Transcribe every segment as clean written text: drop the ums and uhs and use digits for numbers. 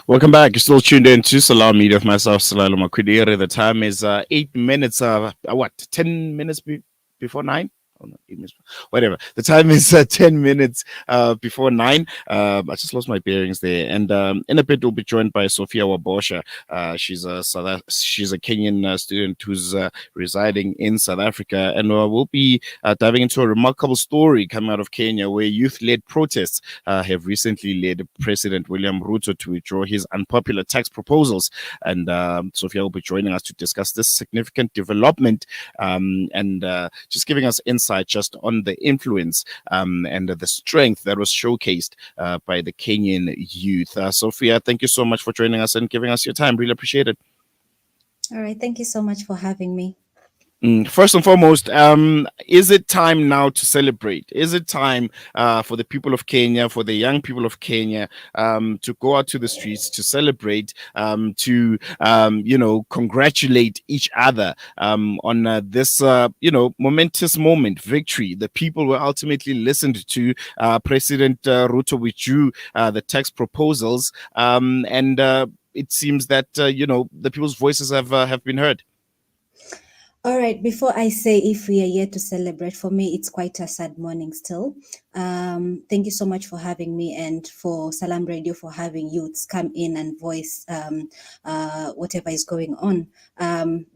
Welcome back. You're still tuned in to Salam Media with myself, Salalo Makwidiri. The time is 8 minutes, 10 minutes before 9? Oh, no, 8 minutes, whatever. The time is 10 minutes before 9. I just lost my bearings there. And in a bit, we'll be joined by Sophia Wabosha. She's a Kenyan student who's residing in South Africa. And we'll be diving into a remarkable story coming out of Kenya where youth led protests have recently led President William Ruto to withdraw his unpopular tax proposals. And Sophia will be joining us to discuss this significant development and just giving us insight just on the influence and the strength that was showcased by the Kenyan youth. Sophia, thank you so much for joining us and giving us your time. Really appreciate it. All right. Thank you so much for having me. First and foremost, is it time now to celebrate? Is it time for the people of Kenya, for the young people of Kenya, to go out to the streets to celebrate, to congratulate each other on this momentous moment, victory? The people were ultimately listened to. President Ruto withdrew the tax proposals, and it seems that the people's voices have been heard. All right. Before I say if we are here to celebrate, for me, it's quite a sad morning still. Thank you so much for having me and for Salam Radio for having youths come in and voice whatever is going on.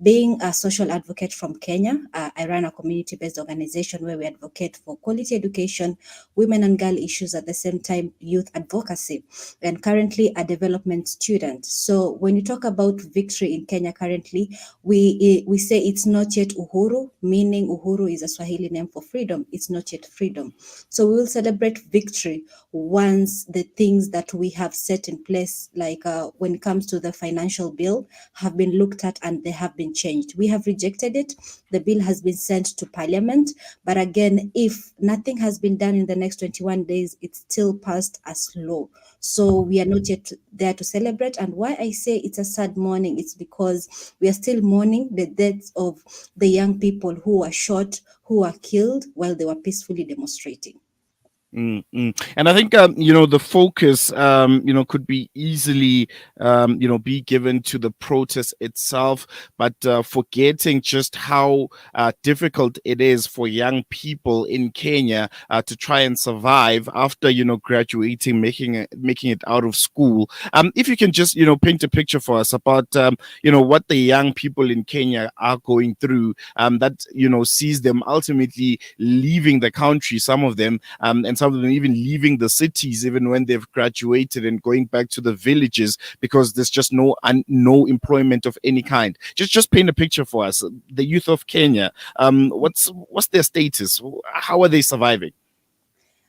Being a social advocate from Kenya, I run a community-based organization where we advocate for quality education, women and girl issues at the same time, youth advocacy, and currently a development student. So when you talk about victory in Kenya currently, we say it's not yet Uhuru, meaning Uhuru is a Swahili name for freedom. It's not yet freedom. So we will celebrate victory once the things that we have set in place, like when it comes to the financial bill, have been looked at and they have been changed. We have rejected it. The bill has been sent to Parliament. But again, if nothing has been done in the next 21 days, it's still passed as law. So we are not yet there to celebrate. And why I say it's a sad morning, it's because we are still mourning the deaths of the young people who were shot, who were killed while they were peacefully demonstrating. And I think the focus could be easily be given to the protest itself, but forgetting just how difficult it is for young people in Kenya to try and survive after graduating, making it out of school. If you can just paint a picture for us about what the young people in Kenya are going through, that sees them ultimately leaving the country, some of them, and some of them even leaving the cities even when they've graduated and going back to the villages because there's just no employment of any kind. Just paint a picture for us. The youth of Kenya, what's their status? How are they surviving?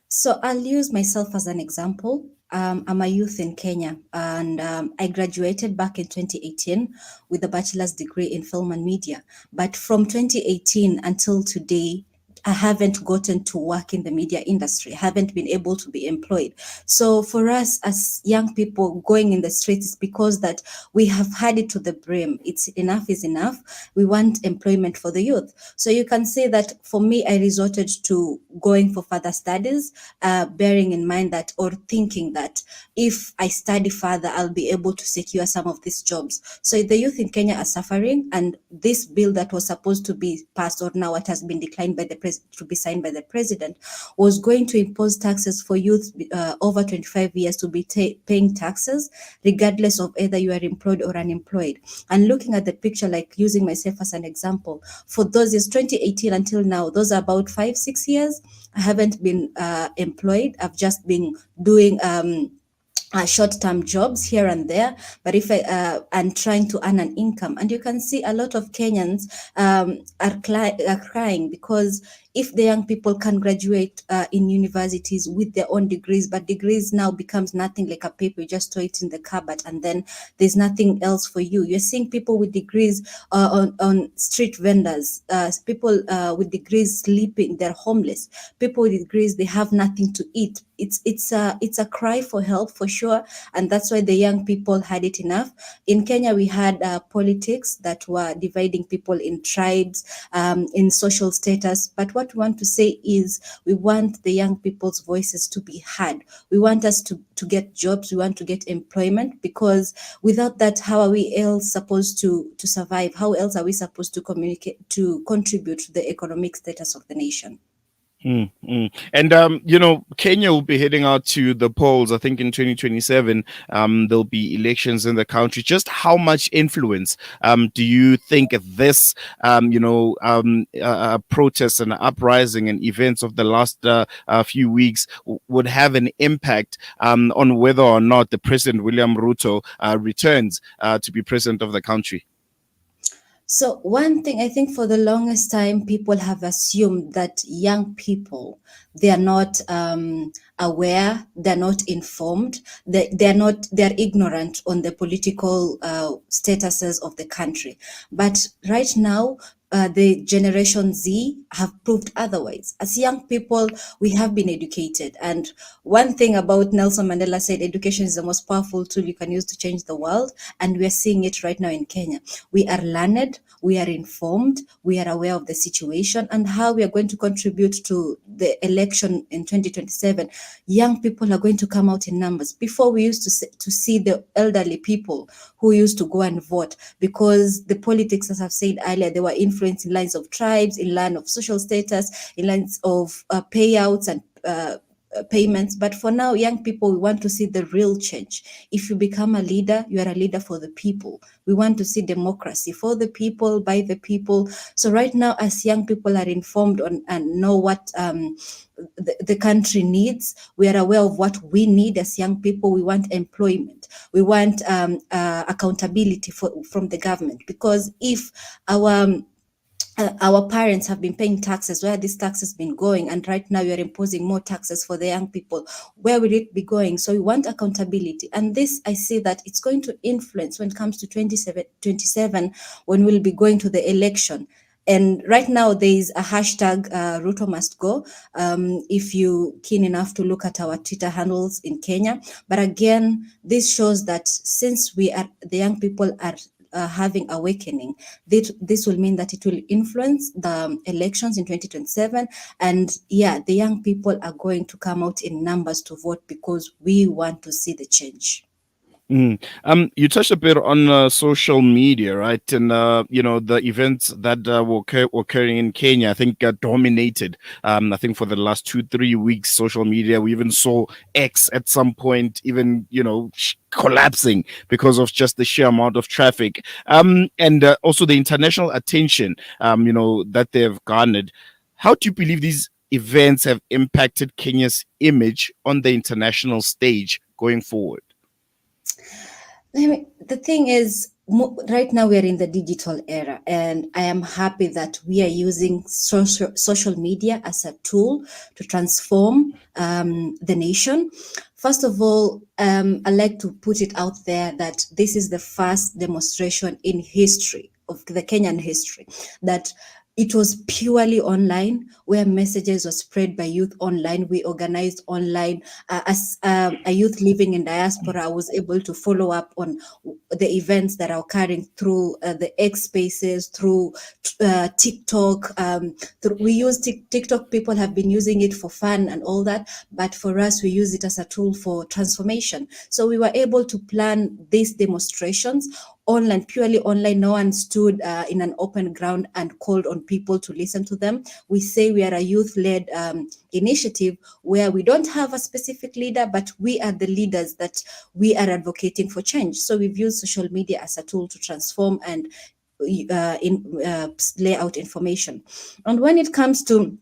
So I'll use myself as an example. I'm a youth in Kenya, and I graduated back in 2018 with a bachelor's degree in film and media. But from 2018 until today, I haven't gotten to work in the media industry, haven't been able to be employed. So for us as young people going in the streets, it's because that we have had it to the brim. It's enough is enough. We want employment for the youth. So you can say that for me, I resorted to going for further studies, bearing in mind that or thinking that if I study further, I'll be able to secure some of these jobs. So the youth in Kenya are suffering, and this bill that was supposed to be passed or now it has been declined by the to be signed by the president was going to impose taxes for youth over 25 years to be paying taxes regardless of whether you are employed or unemployed. And looking at the picture, like using myself as an example, for those years 2018 until now, those are about 5-6 years, I haven't been employed. I've just been doing short-term jobs here and there, but if I and trying to earn an income. And you can see a lot of Kenyans are crying because if the young people can graduate in universities with their own degrees, but degrees now becomes nothing like a paper, you just throw it in the cupboard and then there's nothing else for you. You're seeing people with degrees on street vendors, people with degrees sleeping, they're homeless. People with degrees, they have nothing to eat. It's a cry for help for sure, and that's why the young people had it enough. In Kenya, we had politics that were dividing people in tribes, in social status. But what what we want to say is we want the young people's voices to be heard. We want us to get jobs. We want to get employment, because without that, how are we else supposed to survive? How else are we supposed to communicate, to contribute to the economic status of the nation? And Kenya will be heading out to the polls. I think in 2027, there'll be elections in the country. Just how much influence do you think this, protests and uprising and events of the last few weeks would have an impact on whether or not the President William Ruto returns to be president of the country? So one thing, I think for the longest time, people have assumed that young people, they are not aware, they're not informed, they're ignorant on the political statuses of the country. But right now, the Generation Z have proved otherwise. As young people, we have been educated. And one thing about Nelson Mandela said, education is the most powerful tool you can use to change the world. And we are seeing it right now in Kenya. We are learned, we are informed, we are aware of the situation and how we are going to contribute to the election in 2027. Young people are going to come out in numbers. Before, we used to see the elderly people who used to go and vote, because the politics, as I've said earlier, they were influenced in lines of tribes, in line of social status, in lines of payouts and payments. But for now, young people, we want to see the real change. If you become a leader, you are a leader for the people. We want to see democracy for the people, by the people. So right now, as young people are informed on and know what the country needs, we are aware of what we need as young people. We want employment. We want accountability from the government, because if our parents have been paying taxes, where this tax has been going, and right now you're imposing more taxes for the young people, where will it be going? So we want accountability, and this, I see that it's going to influence when it comes to 2027, when we'll be going to the election. And right now there is a hashtag Ruto must go. If you keen enough to look at our Twitter handles in Kenya, but again, this shows that since the young people are having awakening, this will mean that it will influence the elections in 2027. And yeah, the young people are going to come out in numbers to vote, because we want to see the change. You touched a bit on social media, right? And the events that were occurring in Kenya, I think, dominated. I think for the last 2-3 weeks, social media. We even saw X at some point, even collapsing because of just the sheer amount of traffic. And also the international attention, that they've garnered. How do you believe these events have impacted Kenya's image on the international stage going forward? The thing is, right now we are in the digital era, and I am happy that we are using social media as a tool to transform the nation. First of all, I like to put it out there that this is the first demonstration in history of the Kenyan history that it was purely online, where messages were spread by youth online. We organized online. As a youth living in diaspora, I was able to follow up on the events that are occurring through the X Spaces, through TikTok. We use TikTok. People have been using it for fun and all that, but for us, we use it as a tool for transformation. So we were able to plan these demonstrations online, purely online. No one stood in an open ground and called on people to listen to them. We say we are a youth-led initiative where we don't have a specific leader, but we are the leaders that we are advocating for change. So we've used social media as a tool to transform and lay out information. And when it comes to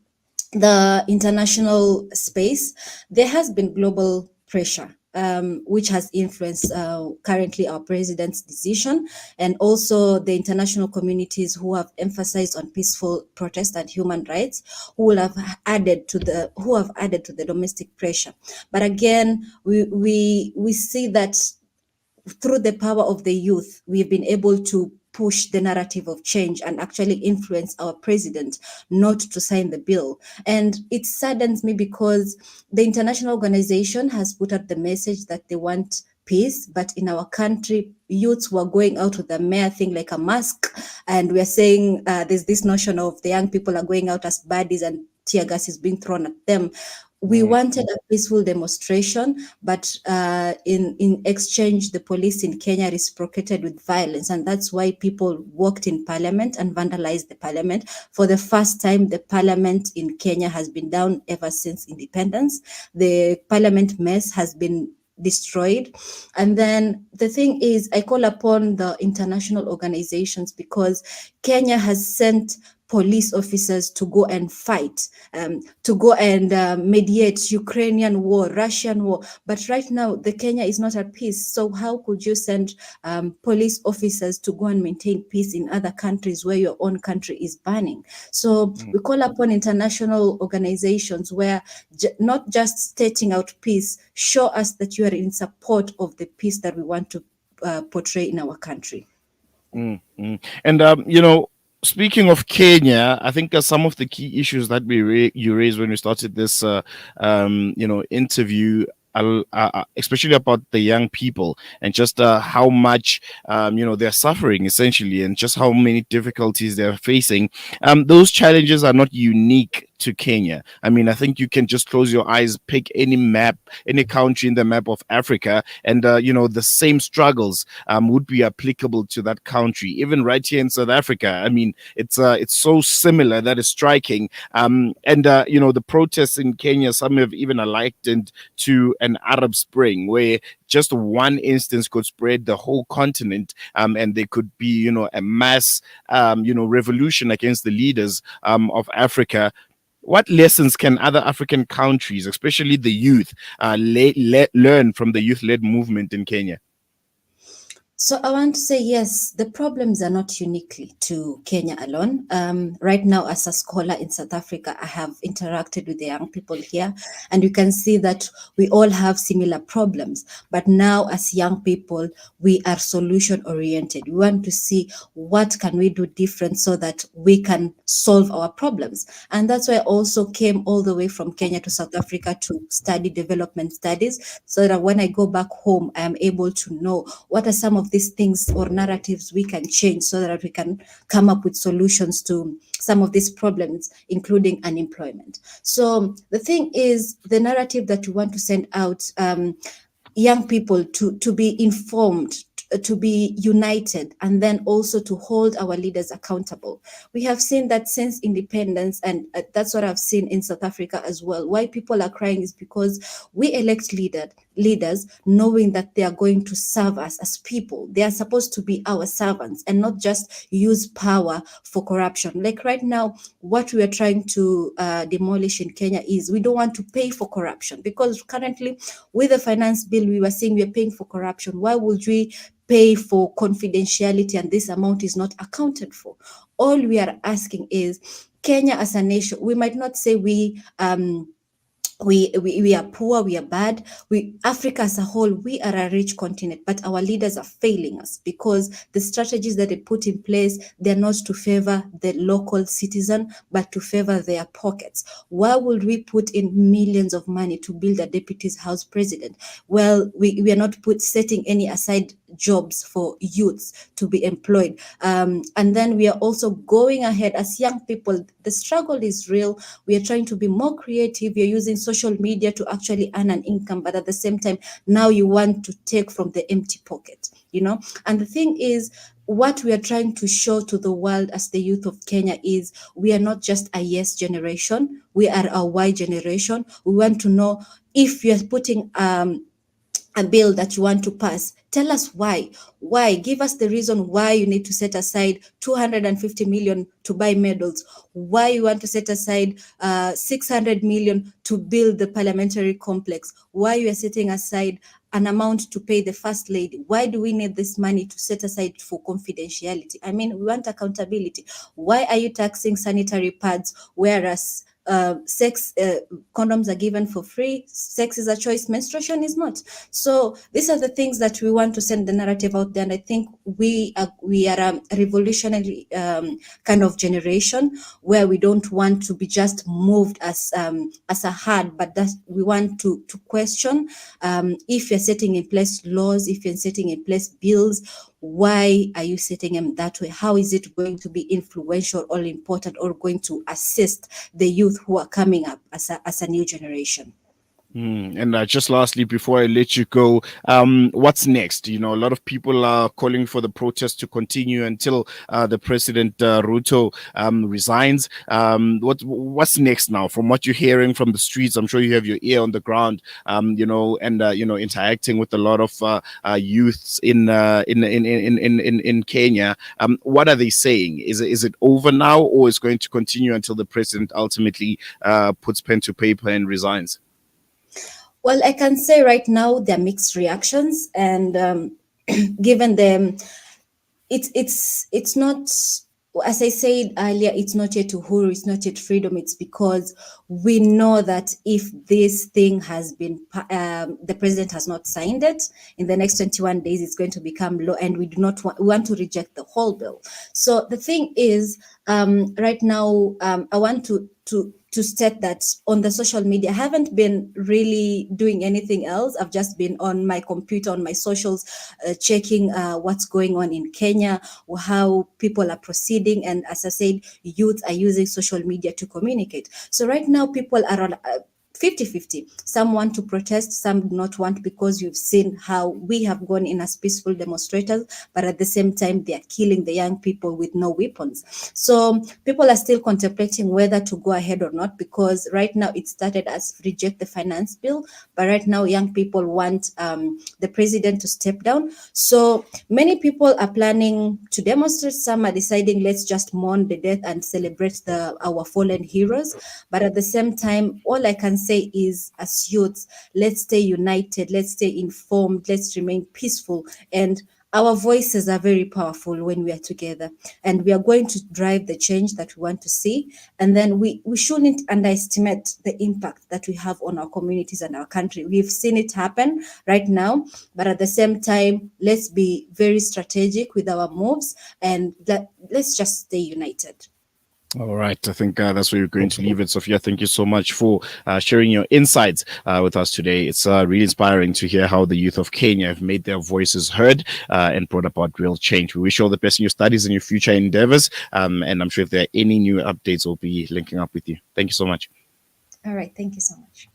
the international space, there has been global pressure, which has influenced currently our president's decision, and also the international communities who have emphasized on peaceful protest and human rights, who have added to the domestic pressure. But again, we see that through the power of the youth, we've been able to push the narrative of change and actually influence our president not to sign the bill. And it saddens me because the international organization has put out the message that they want peace, but in our country, youths were going out with a mere thing like a mask, and we're saying there's this notion of the young people are going out as baddies, and tear gas is being thrown at them. We mm, wanted a peaceful demonstration, but in exchange, the police in Kenya reciprocated with violence, and that's why people walked in parliament and vandalized the parliament. For the first time, the parliament in Kenya has been down ever since independence. The parliament mess has been destroyed. And then the thing is, I call upon the international organizations, because Kenya has sent police officers to go and fight, to go and mediate Ukrainian war, Russian war. But right now, the Kenya is not at peace. So how could you send police officers to go and maintain peace in other countries where your own country is burning? So mm. we call upon international organizations where not just stating out peace, show us that you are in support of the peace that we want to portray in our country. Mm, mm. And speaking of Kenya, I think some of the key issues that you raised when we started this, interview, especially about the young people and just how much they're suffering essentially, and just how many difficulties they're facing. Those challenges are not unique to Kenya. I mean, I think you can just close your eyes, pick any map, any country in the map of Africa, and the same struggles would be applicable to that country. Even right here in South Africa, I mean, it's so similar that is striking. And the protests in Kenya, some have even likened to an Arab Spring, where just one instance could spread the whole continent, and there could be, a mass, revolution against the leaders of Africa. What lessons can other African countries, especially the youth, learn from the youth-led movement in Kenya? So I want to say, yes, the problems are not uniquely to Kenya alone. Right now, as a scholar in South Africa, I have interacted with the young people here, and you can see that we all have similar problems. But now, as young people, we are solution oriented. We want to see what can we do different so that we can solve our problems. And that's why I also came all the way from Kenya to South Africa to study development studies, so that when I go back home, I am able to know what are some of these things or narratives we can change so that we can come up with solutions to some of these problems, including unemployment. So the thing is, the narrative that we want to send out, young people to be informed, to be united, and then also to hold our leaders accountable. We have seen that since independence, and that's what I've seen in South Africa as well. Why people are crying is because we elect leaders knowing that they are going to serve us as people. They are supposed to be our servants and not just use power for corruption. Like right now, what we are trying to demolish in Kenya is, we don't want to pay for corruption, because currently with the finance bill, we were saying we are paying for corruption. Why would we pay for confidentiality and this amount is not accounted for? All we are asking is, Kenya as a nation, we might not say we are poor, we are bad. Africa as a whole, we are a rich continent, but our leaders are failing us because the strategies that they put in place, they're not to favor the local citizen, but to favor their pockets. Why would we put in millions of money to build a deputy's house president? Well, we are not setting any aside jobs for youths to be employed. And then we are also going ahead as young people. The struggle is real. We are trying to be more creative. We are using social media to actually earn an income, but at the same time, now you want to take from the empty pocket, And the thing is, what we are trying to show to the world as the youth of Kenya is, we are not just a yes generation, we are a why generation. We want to know, if you are putting a bill that you want to pass, tell us why. Give us the reason why you need to set aside 250 million to buy medals, why you want to set aside 600 million to build the parliamentary complex, why you are setting aside an amount to pay the first lady. Why do we need this money to set aside for confidentiality? I mean, we want accountability. Why are you taxing sanitary pads, whereas sex condoms are given for free? Sex is a choice, menstruation is not. So these are the things that we want to send the narrative out there, and I think we are a revolutionary kind of generation, where we don't want to be just moved as a herd, but that we want to question, if you're setting in place laws, if you're setting in place bills, why are you setting them that way? How is it going to be influential or important or going to assist the youth youth who are coming up as a new generation. And just lastly, before I let you go, what's next? You know, a lot of people are calling for the protest to continue until the president Ruto resigns. What's next now? From what you're hearing from the streets, I'm sure you have your ear on the ground. And interacting with a lot of youths in Kenya. What are they saying? Is it over now, or is it going to continue until the president ultimately puts pen to paper and resigns? Well, I can say right now there are mixed reactions, and given them, it's not, as I said earlier, it's not yet uhuru, it's not yet freedom. It's because we know that if this thing has been the president has not signed it in the next 21 days, it's going to become law, and we do not want to reject the whole bill. So the thing is, right now, I want to state that on the social media, I haven't been really doing anything else. I've just been on my computer, on my socials, checking what's going on in Kenya, how people are proceeding. And as I said, youth are using social media to communicate. So right now, people are on 50-50. Some want to protest, some do not want, because you've seen how we have gone in as peaceful demonstrators, but at the same time, they are killing the young people with no weapons. So people are still contemplating whether to go ahead or not, because right now it started as reject the finance bill, but right now young people want the president to step down. So many people are planning to demonstrate. Some are deciding, let's just mourn the death and celebrate our fallen heroes. But at the same time, all I can say is, as youths, let's stay united, let's stay informed, let's remain peaceful. And our voices are very powerful when we are together, and we are going to drive the change that we want to see. And then we shouldn't underestimate the impact that we have on our communities and our country. We've seen it happen right now, but at the same time, let's be very strategic with our moves, and let's just stay united. All right. I think that's where we're going to leave it. Sophia, thank you so much for sharing your insights with us today. It's really inspiring to hear how the youth of Kenya have made their voices heard and brought about real change. We wish you all the best in your studies and your future endeavors. And I'm sure if there are any new updates, we'll be linking up with you. Thank you so much. All right. Thank you so much.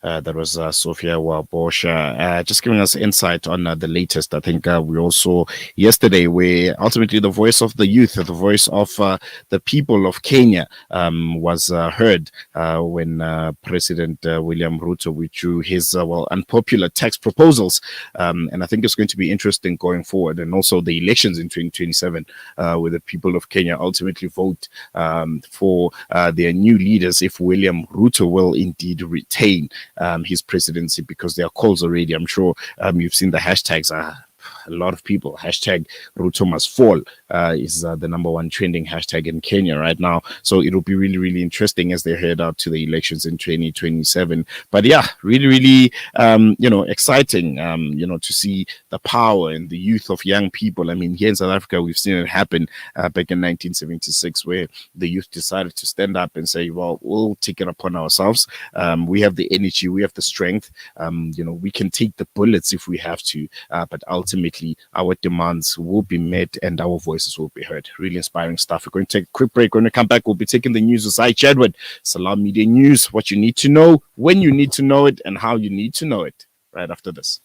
That was Sophia Wabosha, just giving us insight on the latest. I think we also yesterday, where ultimately the voice of the youth, the voice of the people of Kenya was heard when President William Ruto withdrew his unpopular tax proposals. And I think it's going to be interesting going forward, and also the elections in 2027, where the people of Kenya ultimately vote for their new leaders, if William Ruto will indeed retain his presidency, because there are calls already. I'm sure you've seen the hashtags. A lot of people. Hashtag Ruto must fall is the number one trending hashtag in Kenya right now. So it'll be really, really interesting as they head out to the elections in 2027. But yeah, really, really, exciting, to see the power and the youth of young people. I mean, here in South Africa, we've seen it happen back in 1976, where the youth decided to stand up and say, well, we'll take it upon ourselves. We have the energy, we have the strength. We can take the bullets if we have to, but ultimately, our demands will be met and our voices will be heard. Really inspiring stuff. We're going to take a quick break. When we come back, we'll be taking the news aside. Chadwood, Salam Media News, what you need to know, when you need to know it, and how you need to know it. Right after this.